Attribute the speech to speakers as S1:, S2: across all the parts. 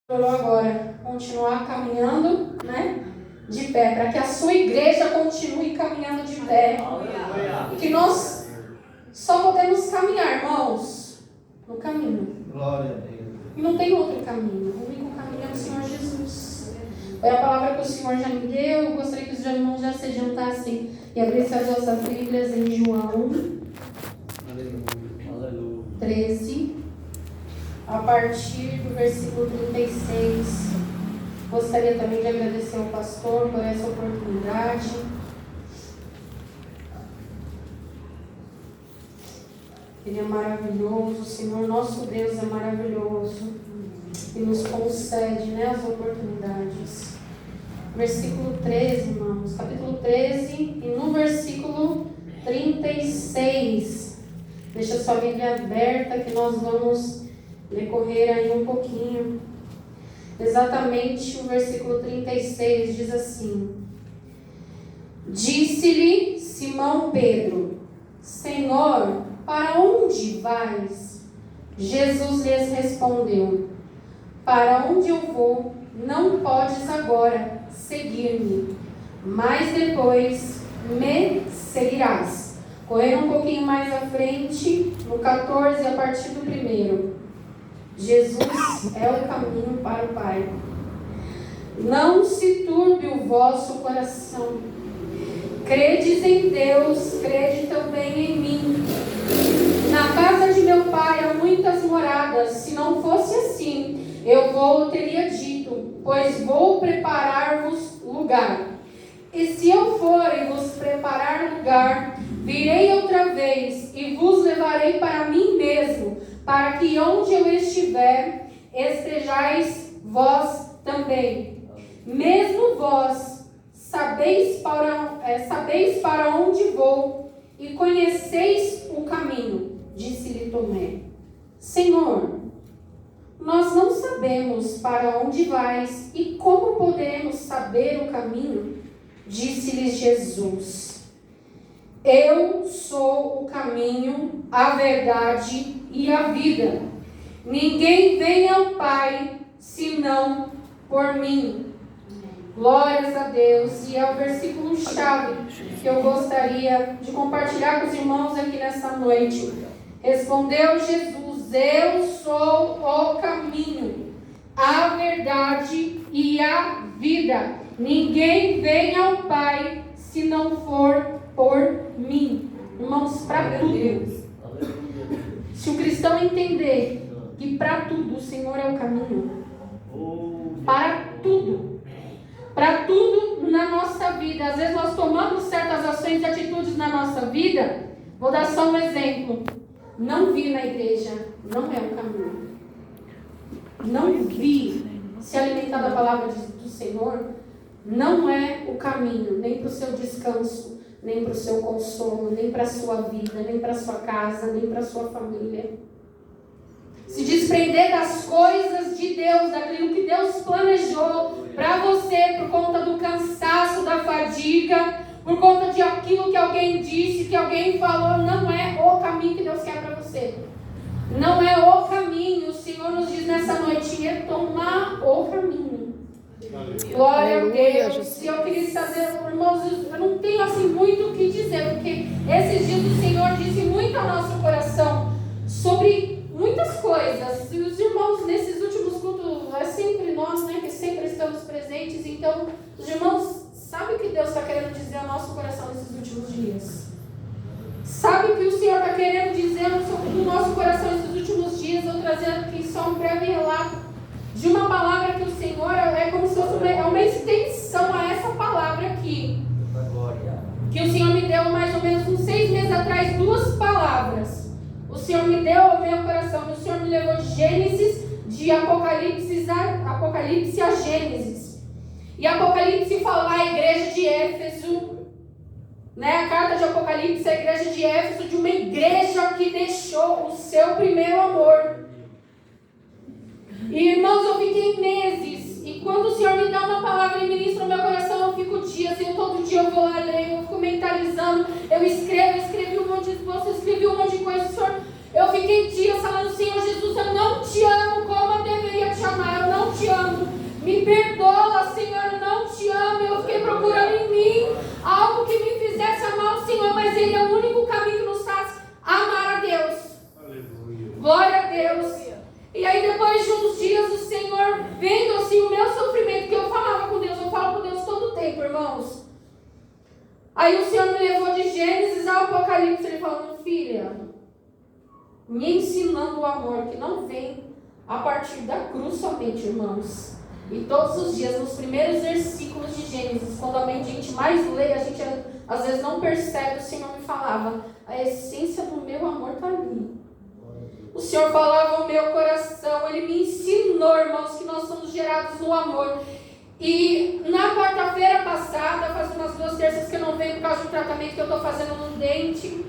S1: agora continuar caminhando, né, de pé, para que a sua igreja continue caminhando de pé. E que nós só podemos caminhar, irmãos, no caminho. Glória a Deus. E não tem outro caminho. O único caminho é o Senhor Jesus. Foi a palavra que o Senhor já me deu. Eu gostaria que os irmãos já se adiantassem e abrissem as nossas Bíblias em João 13, a partir do versículo 36. Gostaria também de agradecer ao pastor por essa oportunidade. Ele é maravilhoso, o Senhor nosso Deus é maravilhoso e nos concede, né, as oportunidades. Versículo 13, irmãos, capítulo 13, e no versículo 36. Deixa sua Bíblia aberta que nós vamos decorrer aí um pouquinho. Exatamente o versículo 36 diz assim: Disse-lhe Simão Pedro: Senhor, para onde vais? Jesus lhes respondeu: Para onde eu vou, não podes agora seguir-me, mas depois me seguirás. Correndo um pouquinho mais à frente, no 14, a partir do 1. Jesus é o caminho para o Pai. Não se turbe o vosso coração. Credes em Deus, crede também em mim. Na casa de meu Pai há muitas moradas. Se não fosse assim, eu teria dito, pois vou preparar-vos lugar. E se eu for e vos preparar lugar, virei outra vez e vos levarei para mim mesmo, para que onde eu estiver, estejais vós também. Mesmo vós sabeis para onde vou e conheceis o caminho, disse-lhe Tomé. Senhor, nós não sabemos para onde vais e como poderemos saber o caminho, disse-lhes Jesus. Eu sou o caminho, a verdade e a vida. Ninguém vem ao Pai senão por mim. Glórias a Deus. E é o versículo chave que eu gostaria de compartilhar com os irmãos aqui nessa noite. Respondeu Jesus: Eu sou o caminho, a verdade e a vida. Ninguém vem ao Pai se não for por mim. Irmãos, para tudo. Se o cristão entender que para tudo o Senhor é o caminho, para tudo na nossa vida, às vezes nós tomamos certas ações e atitudes na nossa vida. Vou dar só um exemplo. Não vir na igreja não é o caminho. Não vir se alimentar da palavra do Senhor não é o caminho, nem para o seu descanso, nem para o seu consolo, nem para a sua vida, nem para a sua casa, nem para a sua família. Se desprender das coisas de Deus, daquilo que Deus planejou para você, por conta do cansaço, da fadiga, por conta de aquilo que alguém disse, que alguém falou, não é o caminho que Deus quer para você. Não é o caminho. O Senhor nos diz nessa noite, é tomar o caminho. Glória a Deus. E eu queria saber, irmãos, eu não tenho assim muito o que dizer, porque esses dias o Senhor disse muito ao nosso coração sobre muitas coisas. E os irmãos nesses últimos cultos, é sempre nós, né, que sempre estamos presentes. Então, os irmãos, sabe o que Deus está querendo dizer ao nosso coração nesses últimos dias? Sabe o que o Senhor está querendo dizer no nosso coração nesses últimos dias? Eu trazer aqui só um breve relato de uma palavra que o Senhor é como se fosse uma extensão a essa palavra aqui. Que o Senhor me deu mais ou menos uns 6 meses atrás, 2 palavras. O Senhor me deu ao meu coração. O Senhor me levou de Gênesis, de Apocalipse a Gênesis. E Apocalipse fala a igreja de Éfeso, né? A carta de Apocalipse, a igreja de Éfeso, de uma igreja que deixou o seu primeiro amor. E irmãos, eu fiquei meses, e quando o Senhor me dá uma palavra e ministra no meu coração, eu fico dias, e todo dia eu vou lá ler, eu fico mentalizando, eu escrevi um monte de coisa, Senhor, eu fiquei dias falando, Senhor Jesus, eu não te amo como eu deveria te amar, eu não te amo Senhor, eu não te amo. Eu fiquei procurando em mim algo que me fizesse amar o Senhor, mas Ele é o único caminho que nos faz amar a Deus. Aleluia. Glória a Deus. E aí depois de uns dias o Senhor vendo assim o meu sofrimento, que eu falava com Deus, eu falo com Deus todo o tempo, irmãos. Aí o Senhor me levou de Gênesis ao Apocalipse, Ele falou: filha, me ensinando o amor que não vem a partir da cruz somente, irmãos. E todos os dias, nos primeiros versículos de Gênesis, quando a gente mais lê, a gente às vezes não percebe, o Senhor me falava: a essência do meu amor está ali. O Senhor falava ao meu coração, Ele me ensinou, irmãos, que nós somos gerados no amor. E na quarta-feira passada, faz umas 2 terças que eu não venho por causa do tratamento que eu estou fazendo no dente.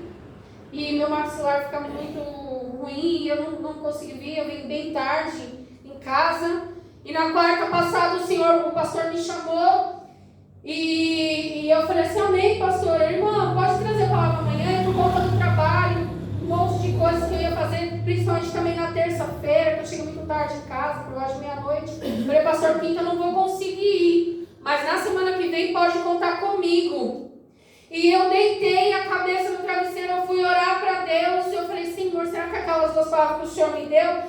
S1: E meu maxilar fica muito ruim, e eu não consegui vir, eu vim bem tarde em casa. E na quarta passada o pastor me chamou. E eu falei assim: amém, pastor. Irmã, pode trazer a palavra amanhã, por conta do trabalho, um monte de coisas que eu ia fazer, principalmente também na terça-feira, que eu cheguei muito tarde em casa, por lá de meia-noite. Falei: pastor, quinta eu não vou conseguir ir, mas na semana que vem pode contar comigo. E eu deitei a cabeça no travesseiro, eu fui orar para Deus, e eu falei: Senhor, será que aquelas 2 palavras que o Senhor me deu?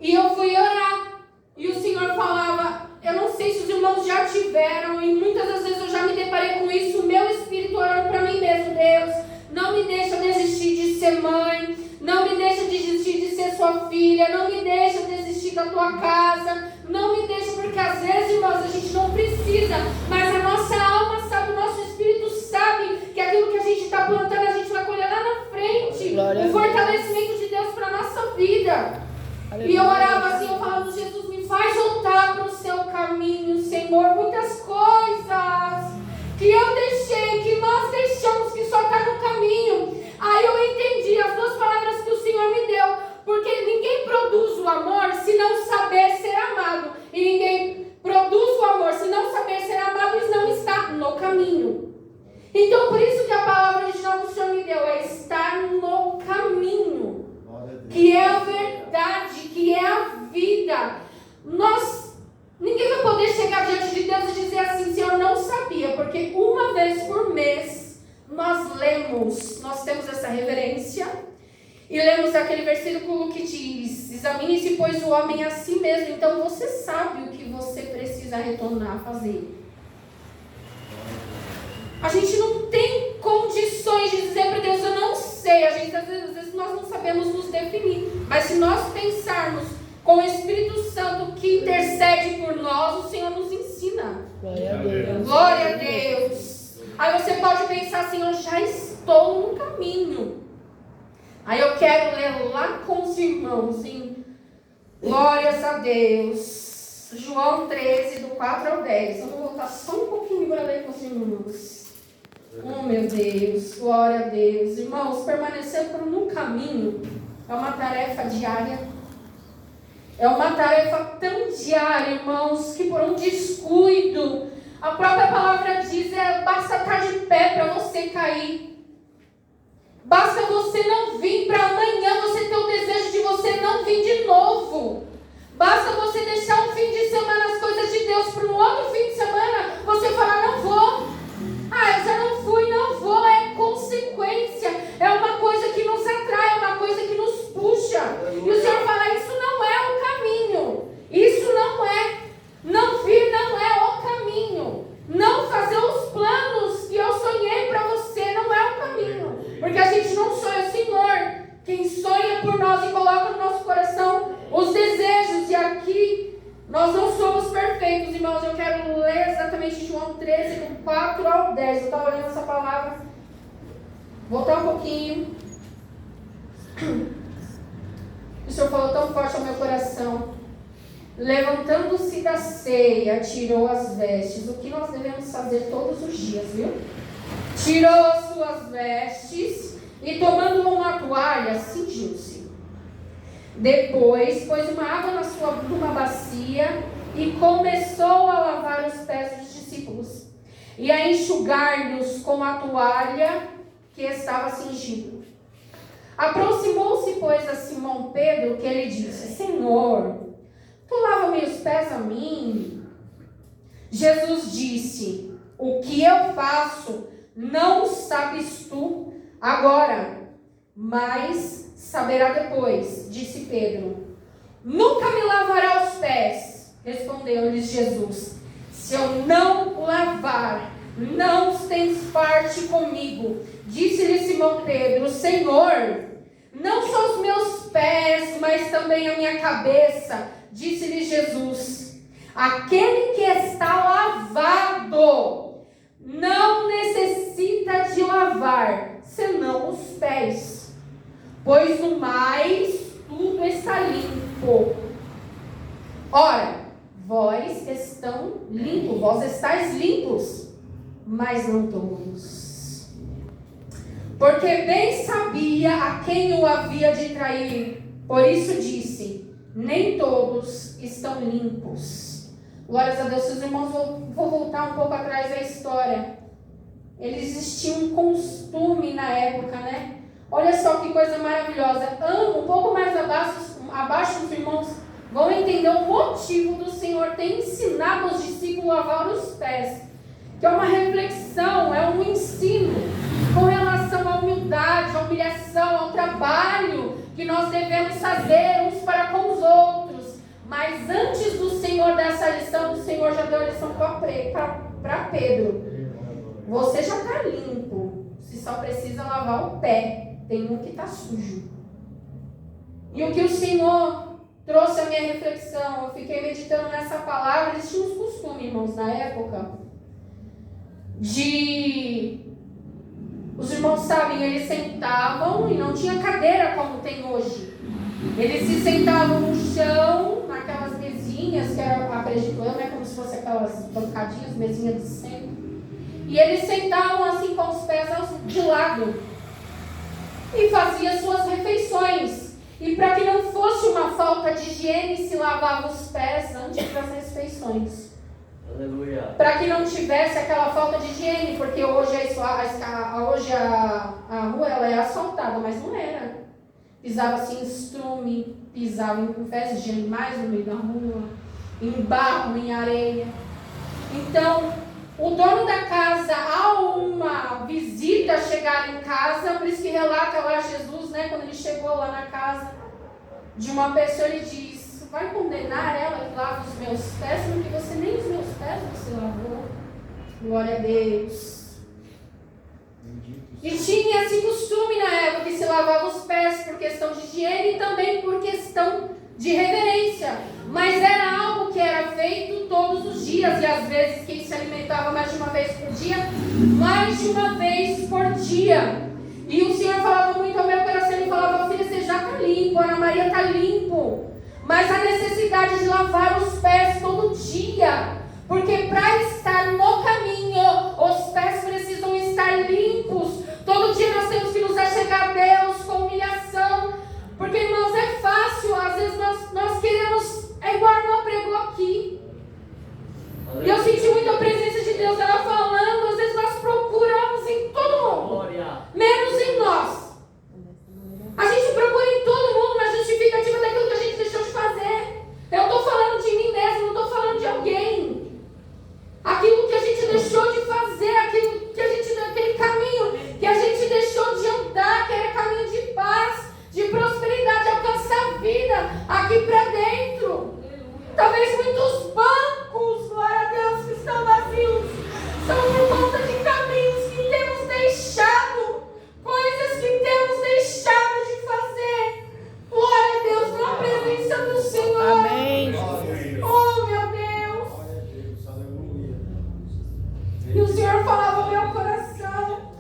S1: E eu fui orar, e o Senhor falava, eu não sei se os irmãos já tiveram, e muitas das vezes eu já me deparei com isso, o meu espírito orando para mim mesmo: Deus, não me deixa desistir de ser mãe, não me deixa desistir de ser sua filha, não me deixa desistir da tua casa, não me deixa, porque às vezes, irmãos, a gente não precisa, mas a nossa alma sabe, o nosso espírito sabe que aquilo que a gente está plantando, a gente vai colher lá na frente. Glória o fortalecimento de Deus para a nossa vida. Aleluia. E eu orava assim, eu falava: Jesus, me faz voltar para o seu caminho, Senhor. Muitas coisas que eu deixei, que nós deixamos, que só está no caminho. Aí eu entendi as 2 palavras que o Senhor me deu. Porque ninguém produz o amor se não saber ser amado. E ninguém produz o amor se não saber ser amado e não está no caminho. Então, por isso que a palavra original que o Senhor me deu é estar no caminho, que é a verdade, que é a vida. Ninguém vai poder chegar diante de Deus e dizer assim: Senhor, não sabia, porque uma vez por mês nós temos essa reverência e lemos aquele versículo que diz: examine-se, pois, o homem a si mesmo. Então você sabe o que você precisa retornar a fazer. A gente não tem condições de dizer para Deus: eu não sei. Às vezes nós não sabemos nos definir. Mas se nós pensarmos com o Espírito Santo que intercede por nós, o Senhor nos ensina. Glória a Deus. Glória a Deus. Aí você pode pensar assim: eu já estou no caminho. Aí eu quero ler lá com os irmãos em Glórias a Deus, João 13, do 4 ao 10. Eu vou voltar só um pouquinho para ler com os irmãos. Oh, meu Deus, glória a Deus. Irmãos, permanecer no caminho é uma tarefa diária. É uma tarefa tão diária, irmãos, que por um descuido, a própria palavra diz, basta estar de pé para você cair. Basta você não vir para amanhã, você ter o desejo de você não vir de novo. Basta você deixar um fim de semana as coisas de Deus para um outro fim de semana, você falar: não vou. Eu já não fui, não vou. É consequência, é uma coisa que nos atrai, é uma coisa que nos puxa. E o Senhor fala: isso não é o caminho. Isso não é. Não vir não é o caminho. Não fazer os planos que eu sonhei para você não é o caminho. Porque a gente não sonha, o Senhor quem sonha por nós e coloca no nosso coração os desejos. E aqui nós não somos perfeitos, irmãos. Eu quero ler exatamente João 13, do 4 ao 10. Eu estava lendo essa palavra. Voltar um pouquinho. O Senhor falou tão forte ao meu coração. Levantando-se da ceia, tirou as vestes. O que nós devemos fazer todos os dias, viu? Tirou as suas vestes e, tomando uma toalha, cingiu-se. Depois pôs uma água numa bacia e começou a lavar os pés dos discípulos e a enxugar-lhes com a toalha que estava cingido. Aproximou-se, pois, a Simão Pedro, que ele disse: Senhor, tu lava-me os pés a mim? Jesus disse: o que eu faço não sabes tu agora, mas saberá depois, disse Pedro. Nunca me lavará os pés, respondeu-lhes Jesus. Se eu não lavar, não tens parte comigo. Disse-lhe Simão Pedro: Senhor, não só os meus pés, mas também a minha cabeça. Disse-lhe Jesus: aquele que está lavado não necessita de lavar, senão os pés, pois no mais tudo está limpo. Ora, vós estáis limpos, mas não todos. Porque bem sabia a quem o havia de trair, por isso disse: nem todos estão limpos. Glórias a Deus. Seus irmãos, vou voltar um pouco atrás da história. Existia um costume na época, né? Olha só que coisa maravilhosa. Um pouco mais abaixo os irmãos vão entender o motivo do Senhor ter ensinado os discípulos a lavar os pés. Que é uma reflexão, é um ensino com relação à humildade, à humilhação, ao trabalho que nós devemos fazer uns para com os outros. Mas antes do Senhor dar essa lição, o Senhor já deu a lição para Pedro. Você já está limpo, você só precisa lavar o pé. Tem um que está sujo. E o que o Senhor trouxe à minha reflexão, eu fiquei meditando nessa palavra. Eles tinham uns costumes, irmãos, na época, os irmãos sabem, eles sentavam e não tinha cadeira como tem hoje. Eles se sentavam no chão, naquelas mesinhas que era acreditando, né, como se fosse aquelas bancadinhas, mesinhas de centro. E eles sentavam assim com os pés de lado e faziam suas refeições. E para que não fosse uma falta de higiene, se lavava os pés antes das refeições. Aleluia. Para que não tivesse aquela falta de higiene, porque hoje a rua ela é asfaltada, mas não era. Pisava-se em estrume, pisava em fezes de animais no meio da rua, em barro, em areia. Então, o dono da casa, ao uma visita chegar em casa, por isso que relata lá Jesus, né, quando ele chegou lá na casa de uma pessoa, ele diz: vai condenar ela que lava os meus pés, porque você nem os meus pés você lavou. Glória a Deus. E tinha esse costume na época que se lavava os pés por questão de higiene e também por questão de reverência. Mas era algo que era feito todos os dias. E às vezes quem se alimentava mais de uma vez por dia, mais de uma vez por dia. E o Senhor falava muito ao meu coração. Ele falava: filha, você já está limpo, Ana Maria está limpo. Mas a necessidade de lavar os pés todo dia. Porque para estar no caminho, os pés precisam estar limpos. Todo dia nós temos que nos achegar a Deus com humilhação. Porque, irmãos, é fácil. Às vezes nós queremos... É igual a irmã pregou aqui. E eu senti muito a presença de Deus, ela falando. Às vezes nós procuramos em todo mundo, menos em nós. A gente procura em todo mundo uma justificativa daquilo que a gente deixou de fazer. Eu estou falando de mim mesmo, não estou falando de alguém. Aquilo que a gente deixou de fazer, aquele caminho que a gente deixou de andar, que era caminho de paz, de prosperidade, de alcançar a vida aqui para dentro. Talvez muitos bancos, glória a Deus, que estão vazios, são por conta de caminhos que temos deixado, coisas que temos deixado de fazer. Glória a Deus, na presença do Senhor. Amém. Oh, meu Deus. E o Senhor falava ao meu coração.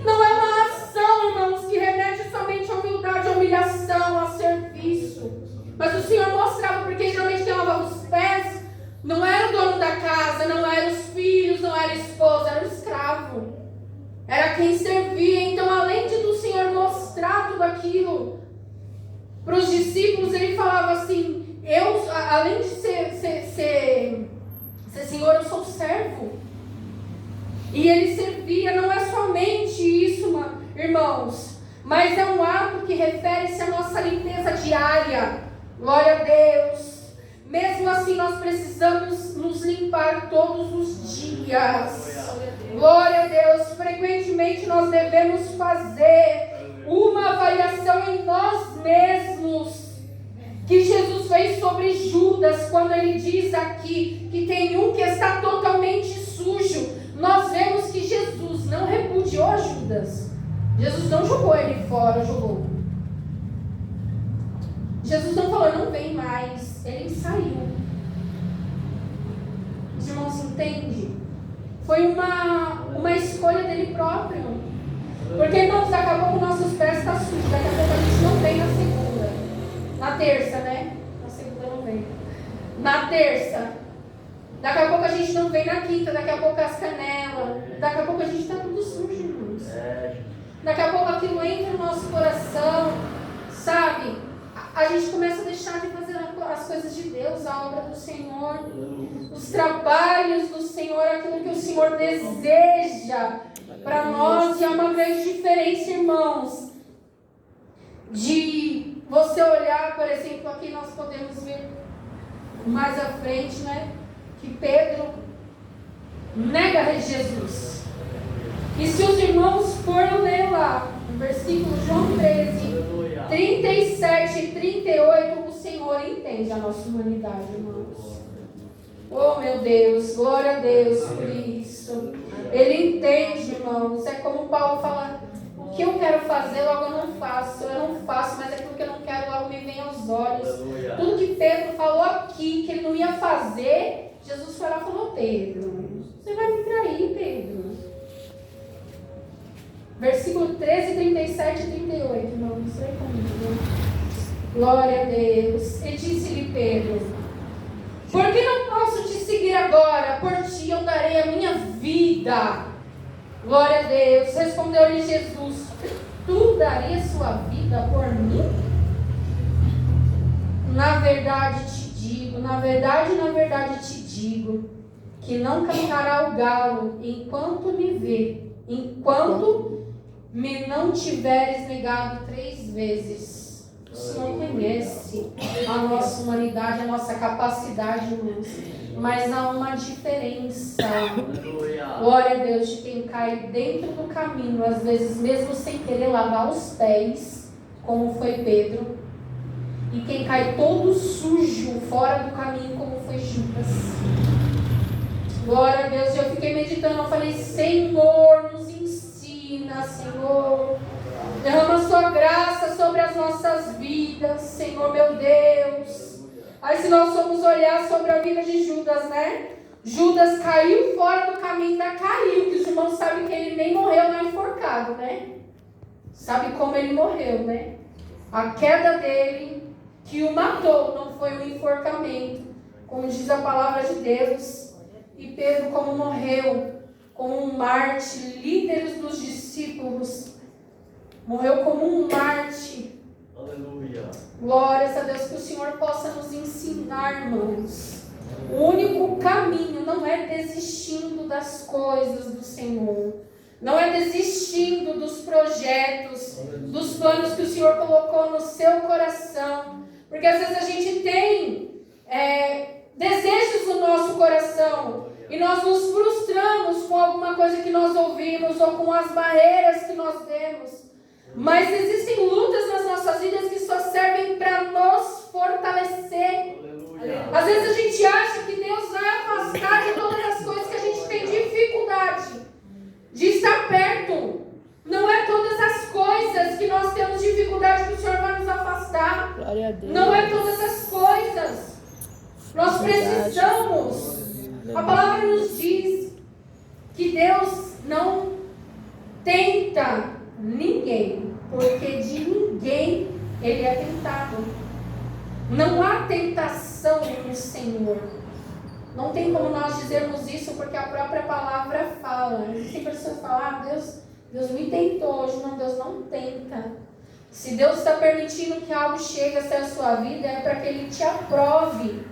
S1: Não é uma ação, irmãos, que remete somente à humildade, à humilhação, a serviço. Mas o Senhor mostrava, porque geralmente quem lavava os pés não era o dono da casa, não eram os filhos, não era a esposa, era o escravo. Era quem servia. Então, além do Senhor mostrar tudo aquilo para os discípulos, ele falava assim: eu, além de ser Senhor, eu sou servo. E ele servia. Não é somente isso, irmãos, mas é um ato que refere-se à nossa limpeza diária. Glória a Deus. Mesmo assim, nós precisamos nos limpar todos os Glória a Deus. Frequentemente nós devemos fazer uma avaliação em nós mesmos, que Jesus fez sobre Judas, quando ele diz aqui que tem um que está totalmente sujo. Nós vemos que Jesus não repudiou Judas. Jesus não jogou ele fora, jogou. Jesus não falou, não vem mais. Ele saiu. Os irmãos entendem? Foi uma escolha dele próprio. Porque, irmãos, daqui a pouco nossos pés estão sujos. Daqui a pouco a gente não vem na segunda. Na terça, né? Na segunda não vem. Na terça. Daqui a pouco a gente não vem na quinta. Daqui a pouco as canelas. Daqui a pouco a gente está tudo sujo, irmãos. Daqui a pouco aquilo entra no nosso coração. Sabe? A gente começa a deixar de fazer as coisas de Deus, a obra do Senhor, os trabalhos do Senhor, aquilo que o Senhor deseja para nós. E é uma grande diferença, irmãos, de você olhar, por exemplo, aqui nós podemos ver mais à frente, né, que Pedro nega Jesus. E se os irmãos forem ler lá, no versículo João 13, 37 e 38, o Senhor entende a nossa humanidade, irmãos. Oh, meu Deus, glória a Deus por isso. Ele entende, irmãos. É como Paulo fala, o que eu quero fazer, logo eu não faço. Eu não faço, mas aquilo que eu não quero, logo me vem aos olhos. Tudo que Pedro falou aqui, que ele não ia fazer, Jesus foi lá e falou, Pedro, você vai me trair, Pedro. Versículo 13, 37 e 38, irmãos. Isso aí comigo. Glória a Deus. E disse-lhe Pedro, por que não posso te seguir agora? Por ti eu darei a minha vida. Glória a Deus. Respondeu-lhe Jesus, tu darias sua vida por mim? Na verdade te digo, na verdade te digo, que não cantará o galo enquanto me vê, enquanto me não tiveres negado 3 vezes. O Senhor conhece a nossa humanidade, a nossa capacidade, irmãos. Mas há uma diferença. Glória a Deus, de quem cai dentro do caminho, às vezes mesmo sem querer lavar os pés, como foi Pedro, e quem cai todo sujo fora do caminho, como foi Judas. Glória a Deus. Eu fiquei meditando, eu falei, Senhor, nos ensina, Senhor. Derrama a sua graça sobre as nossas vidas, Senhor, meu Deus. Aí se nós formos olhar sobre a vida de Judas, né? Judas caiu fora do caminho, ainda caiu, que os irmãos sabem que ele nem morreu lá enforcado, né? Sabe como ele morreu, né? A queda dele, que o matou, não foi um enforcamento, como diz a palavra de Deus. E Pedro, como morreu, como um mártir, líderes dos discípulos, morreu como um mártir.
S2: Aleluia.
S1: Glórias a Deus, que o Senhor possa nos ensinar, irmãos. O único caminho não é desistindo das coisas do Senhor. Não é desistindo dos projetos, dos planos que o Senhor colocou no seu coração. Porque às vezes a gente tem desejos no nosso coração e nós nos frustramos com alguma coisa que nós ouvimos ou com as barreiras que nós temos. Mas existem lutas nas nossas vidas que só servem para nos fortalecer. Às vezes a gente acha que Deus vai afastar de todas as coisas que a gente tem dificuldade de estar perto. Não é todas as coisas que nós temos dificuldade que o Senhor vai nos afastar.
S3: Glória a Deus.
S1: Não é todas as coisas. Nós precisamos. A palavra nos diz que Deus não tenta ninguém, porque de ninguém ele é tentado. Não há tentação no Senhor. Não tem como nós dizermos isso, porque a própria palavra fala. Existem pessoas que falam, Deus me tentou hoje. Não, Deus não tenta. Se Deus está permitindo que algo chegue até a sua vida, é para que Ele te aprove.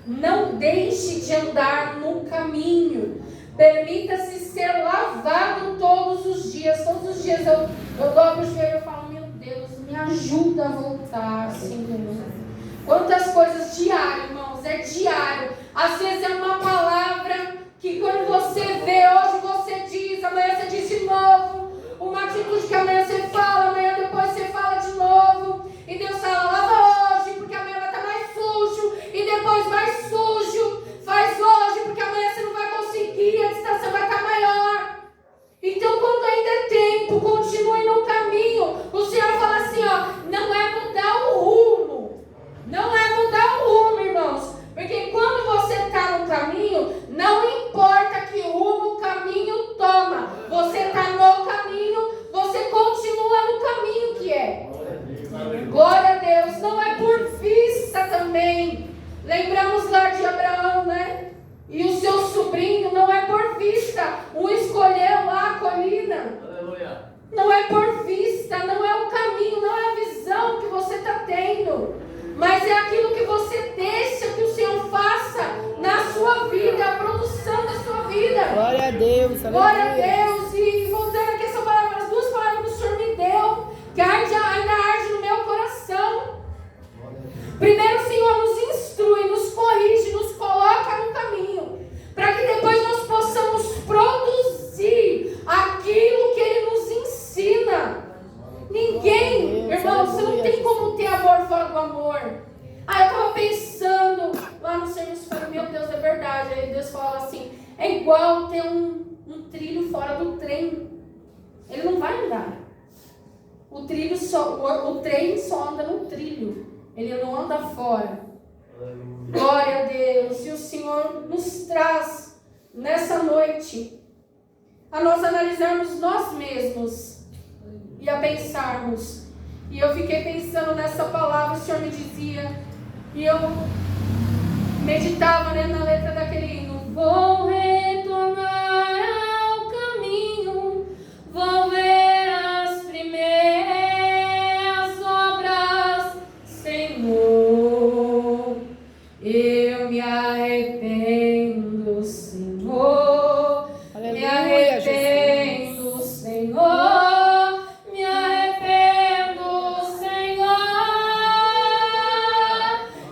S1: Não deixe de andar no caminho. Permita-se ser lavado todos os dias. Todos os dias eu dobro o joelho e falo, meu Deus, me ajuda a voltar, Senhor. Quantas coisas diário, irmãos, é diário. Às vezes é uma palavra que quando você
S2: Deus,
S1: Glória a Deus. E voltando aqui essa palavra, as duas palavras que o Senhor me deu, que ainda arde no meu coração. Primeiro, o Senhor nos instrui, nos corrige, nos coloca no caminho, para que depois nós possamos produzir aquilo que Ele nos ensina. Ninguém, irmão, você não tem como ter amor fora do amor. Aí eu estava pensando lá no serviço, falei, meu Deus, é verdade. Aí Deus fala assim, é igual ter um trilho fora do trem. Ele não vai andar. O trem só anda no trilho. Ele não anda fora. Glória a Deus. E o Senhor nos traz nessa noite a nós analisarmos nós mesmos e a pensarmos. E eu fiquei pensando nessa palavra, o Senhor me dizia, e eu meditava, na letra daquele hino. Vou retornar ao caminho, vou ver as primeiras obras, Senhor. Eu me arrependo, Senhor.
S2: Aleluia,
S1: Me arrependo,
S2: Jesus.
S1: Senhor. Me arrependo, Senhor.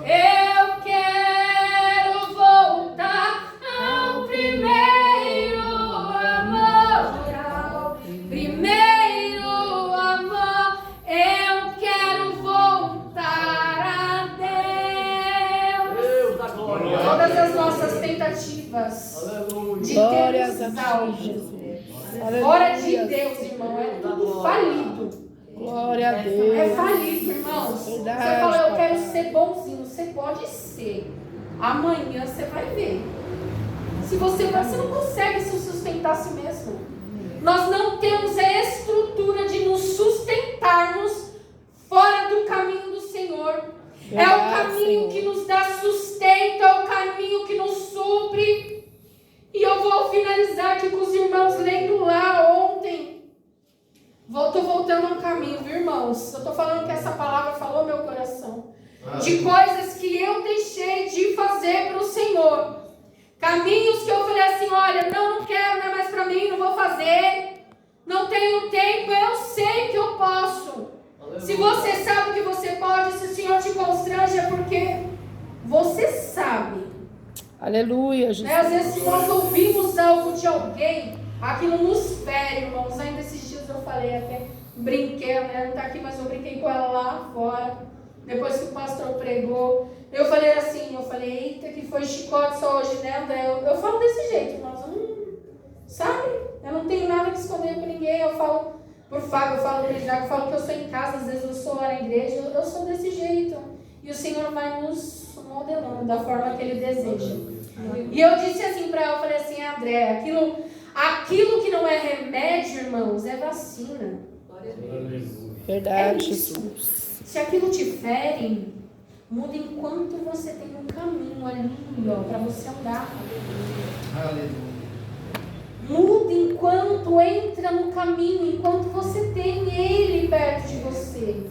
S1: Eu quero voltar ao primeiro amor. Ao primeiro amor. Eu quero voltar a Deus. Todas as nossas tentativas de
S2: Glórias
S1: termos
S2: a
S1: algo
S2: ti, Jesus.
S1: fora de
S2: Aleluia.
S1: Deus, irmão, é tudo falido.
S2: Glória a
S1: É
S2: Deus.
S1: falido, irmãos.
S2: Verdade,
S1: Você fala, eu quero
S2: papai.
S1: ser bonzinho. Você pode ser. Amanhã você vai ver. Se você não consegue se sustentar a si mesmo. Nós não temos a estrutura de nos sustentarmos fora do caminho do Senhor. É o
S2: Verdade,
S1: caminho
S2: Senhor.
S1: que nos dá sustento, é o caminho que nos supre. E eu vou finalizar aqui com os irmãos lendo lá ontem. Estou voltando ao caminho, viu, irmãos? Eu estou falando que essa palavra falou meu coração. De coisas que eu deixei de fazer para o Senhor. Caminhos que eu falei assim, olha, não quero, não é mais para mim, não vou fazer. Não tenho tempo, eu sei que eu posso. Se você sabe que você pode, se o Senhor te constrange, é porque você sabe.
S2: Aleluia, Jesus.
S1: Às vezes, se nós ouvimos algo de alguém, aquilo nos fere, irmãos. Ainda esses dias eu falei, até brinquei, ela não está aqui, mas eu brinquei com ela lá fora. Depois que o pastor pregou, eu falei assim, eita, que foi chicote só hoje, né, André? Eu falo desse jeito, irmãos. Sabe? Eu não tenho nada que esconder com ninguém. Eu falo por Fábio, eu falo para Jaco, eu falo que eu sou em casa, às vezes eu sou lá na igreja, eu sou desse jeito. E o Senhor vai nos modelando da forma que Ele deseja. E eu disse assim para ela, eu falei assim, André, aquilo que não é remédio, irmãos, é vacina.
S2: Verdade,
S1: É isso.
S2: Jesus.
S1: Se aquilo te fere, muda enquanto você tem um caminho ali, ó, para você andar.
S3: Aleluia.
S1: Muda enquanto entra no caminho, enquanto você tem Ele perto de você.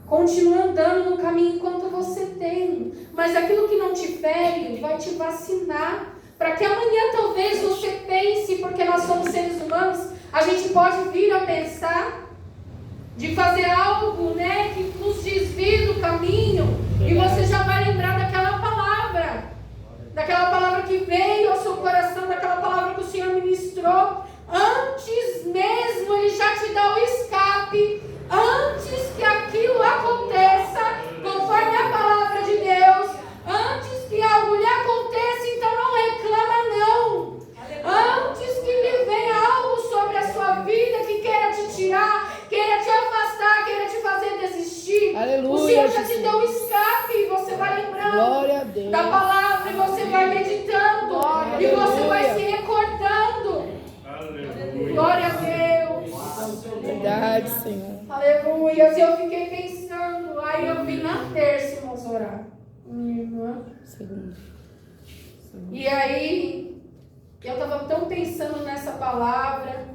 S1: Continua andando no caminho enquanto você tem. Mas aquilo que não te fere vai te vacinar. Para que amanhã talvez você pense, porque nós somos seres humanos, a gente pode vir a pensar de fazer algo, né, que nos desvie do caminho. E você já vai lembrar daquela palavra que veio ao seu coração, daquela palavra que o Senhor ministrou. Antes mesmo Ele já te dá o escape. Antes que aquilo aconteça, conforme a palavra de Deus, antes que algo lhe aconteça, então não reclama não. Antes que lhe venha algo sobre a sua vida que queira te tirar, queira te afastar, queira te fazer desistir,
S2: Aleluia,
S1: o Senhor já te
S2: Jesus.
S1: deu o escape e você vai lembrando
S2: Glória a Deus.
S1: da palavra e você vai meditando e você vai se recordando. Glória a Deus.
S2: Verdade, Senhor.
S1: Aleluia. E eu fiquei pensando, aí eu vim na terça, irmãos, orar. Minha irmã.
S2: Segundo.
S1: E aí, eu estava tão pensando nessa palavra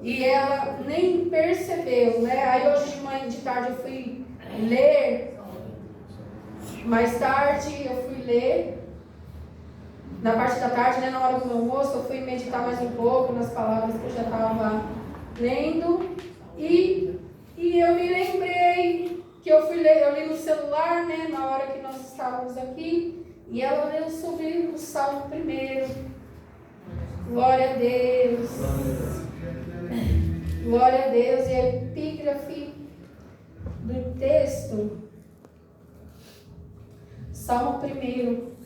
S1: e ela nem percebeu, né? Aí hoje de manhã, de tarde, eu fui ler. Mais tarde, eu fui ler na parte da tarde, né, na hora do meu almoço, eu fui meditar mais um pouco nas palavras que eu já estava lendo. E eu me lembrei que eu li no celular, né, na hora que nós estávamos aqui, e ela leu sobre o Salmo 1. Glória a Deus. Glória a Deus. E a epígrafe do texto, Salmo 1.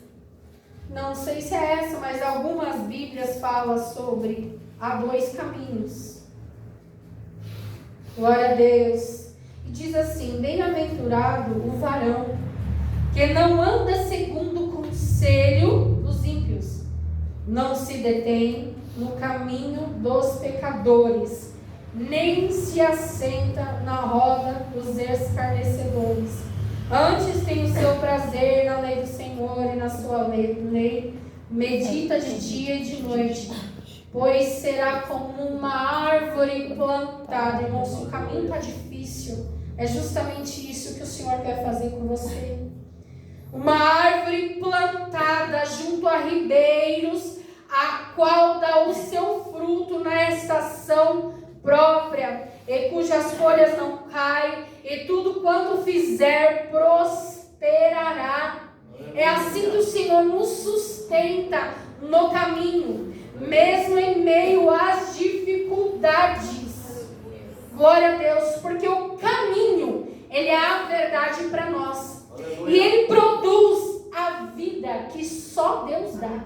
S1: Não sei se é essa, mas algumas Bíblias falam sobre há 2 caminhos. Glória a Deus. E diz assim: bem-aventurado o varão que não anda segundo o conselho dos ímpios, não se detém no caminho dos pecadores, nem se assenta na roda dos escarnecedores. Antes tem o seu prazer na lei do Senhor, e na sua lei medita de dia e de noite. Pois será como uma árvore plantada. Irmão, se o caminho está difícil, é justamente isso que o Senhor quer fazer com você. Uma árvore plantada junto a ribeiros, a qual dá o seu fruto na estação própria, e cujas folhas não caem, e tudo quanto fizer prosperará. É assim que o Senhor nos sustenta no caminho, mesmo em meio às dificuldades. Glória a Deus, porque o caminho, ele é a verdade para nós. E ele produz a vida que só Deus dá.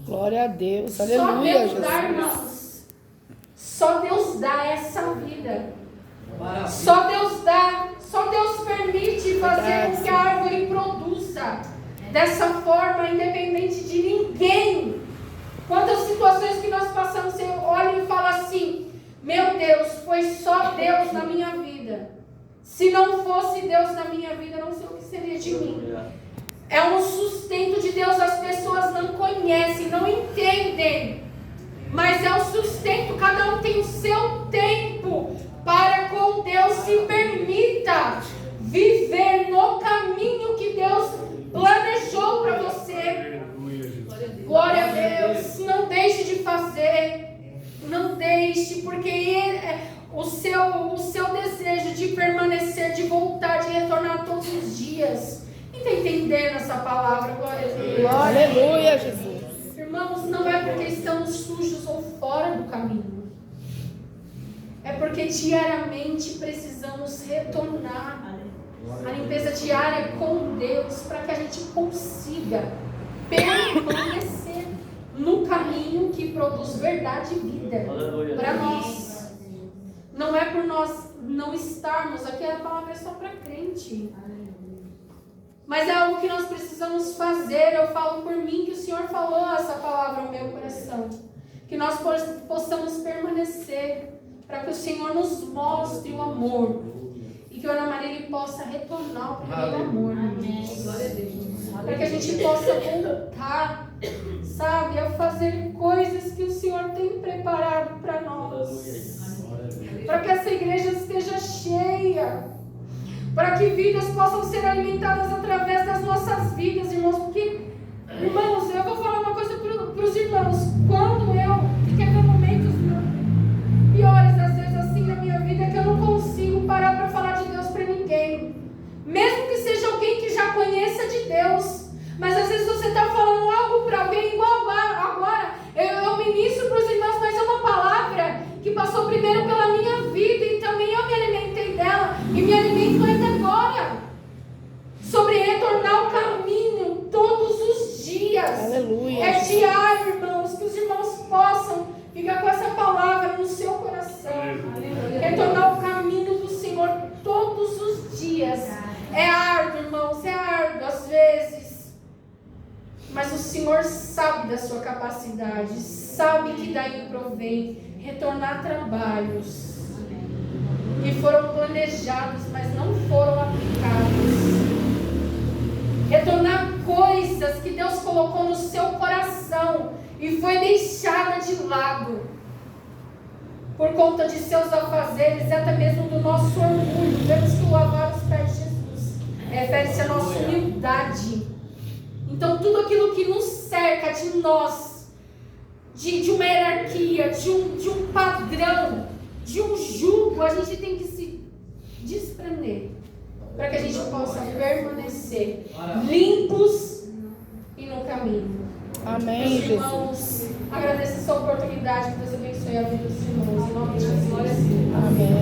S2: Glória a Deus.
S1: Só
S2: Aleluia,
S1: Deus
S2: Jesus.
S1: dá, irmãos. Só Deus dá essa vida. Só Deus dá. Só Deus permite fazer com que a árvore produza dessa forma, independente de ninguém. Quantas situações que nós passamos, você olha e fala assim: meu Deus, foi só Deus na minha vida. Se não fosse Deus na minha vida, não sei o que seria de mim. É um sustento de Deus, as pessoas não conhecem, não entendem. Mas é o sustento, cada um tem o seu tempo para com Deus. Se permita viver no caminho que Deus planejou para você. Glória a Deus. Não deixe de fazer. Não deixe, porque o seu desejo de permanecer, de voltar, de retornar todos os dias. Quem está entendendo essa palavra? Glória a Deus.
S2: Aleluia, Jesus.
S1: Irmãos, não é porque estamos sujos ou fora do caminho. É porque diariamente precisamos retornar. A limpeza diária com Deus, para que a gente consiga permanecer no caminho que produz verdade e vida para nós. Não é por nós não estarmos aqui, a palavra é só para crente. Mas é algo que nós precisamos fazer. Eu falo por mim, que o Senhor falou essa palavra no meu coração. Que nós possamos permanecer, para que o Senhor nos mostre o amor. E que o Ana Maria ele possa retornar ao primeiro amor. Para que a gente possa voltar, sabe, a fazer coisas que o Senhor tem preparado para nós. Para que essa igreja esteja cheia. Para que vidas possam ser alimentadas através das nossas vidas, irmãos. Porque, irmãos, eu vou falar uma coisa para os irmãos. Quando eu fiquei em momentos piores, às vezes assim, na minha vida, que eu não consigo parar para falar de Deus para ninguém. Mesmo que seja alguém que já conheça de Deus. Mas às vezes você está falando algo para alguém, igual agora. Eu ministro para os irmãos, mas é uma palavra que passou primeiro pela minha vida e também eu me alimentei dela e me alimento ainda agora, sobre retornar ao caminho todos os dias.
S2: Aleluia.
S1: É diário, irmãos, que os irmãos possam ficar com essa palavra no seu coração. Retornar ao caminho do Senhor todos os dias. É árduo, irmãos, é árduo às vezes. Mas o Senhor sabe da sua capacidade, sabe que daí provém retornar trabalhos que foram planejados, mas não foram aplicados. Retornar coisas que Deus colocou no seu coração e foi deixada de lado por conta de seus afazeres, até mesmo do nosso orgulho. Vemos que o lavar os pés de Jesus refere-se à nossa humildade. Então tudo aquilo que nos cerca lugar de nós, de uma hierarquia, de um padrão, de um jugo, a gente tem que se desprender, para que a gente possa permanecer limpos e no caminho.
S2: Amém,
S1: Meus
S2: Jesus.
S1: irmãos, agradeço essa oportunidade, que Deus abençoe a vida dos irmãos. Em nome de Jesus.
S2: Amém.